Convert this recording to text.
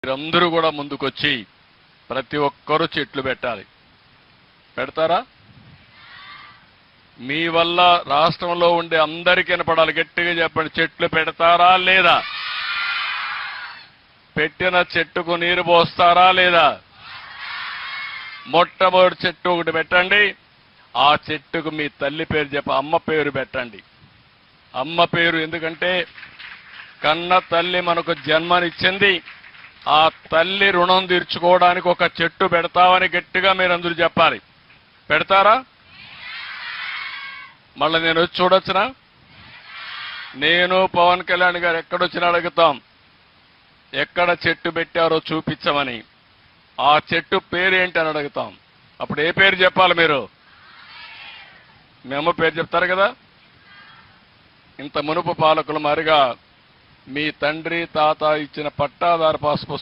మీరందరూ కూడా ముందుకొచ్చి ప్రతి ఒక్కరూ చెట్లు పెట్టాలి. పెడతారా? మీ వల్ల రాష్ట్రంలో ఉండే అందరికీ వినపడాలి. గట్టిగా చెప్పండి, చెట్లు పెడతారా లేదా? పెట్టిన చెట్టుకు నీరు పోస్తారా లేదా? మొట్టమొదటి చెట్టు ఒకటి పెట్టండి. ఆ చెట్టుకు మీ తల్లి పేరు చెప్ప, అమ్మ పేరు పెట్టండి. అమ్మ పేరు ఎందుకంటే కన్న తల్లి మనకు జన్మనిచ్చింది. ఆ తల్లి రుణం తీర్చుకోవడానికి ఒక చెట్టు పెడతామని గట్టిగా మీరందరూ చెప్పాలి. పెడతారా? మళ్ళీ నేను వచ్చి చూడొచ్చునా? నేను పవన్ కళ్యాణ్ గారు ఎక్కడొచ్చినా అడుగుతాం, ఎక్కడ చెట్టు పెట్టారో చూపించమని. ఆ చెట్టు పేరేంటి అని అడుగుతాం. అప్పుడు ఏ పేరు చెప్పాలి మీరు? మీ అమ్మ పేరు చెప్తారు కదా. ఇంత మునుపు పాలకులు మరిగా మీ తండ్రి తాత ఇచ్చిన పట్టాదారు పాస్ పుస్తకం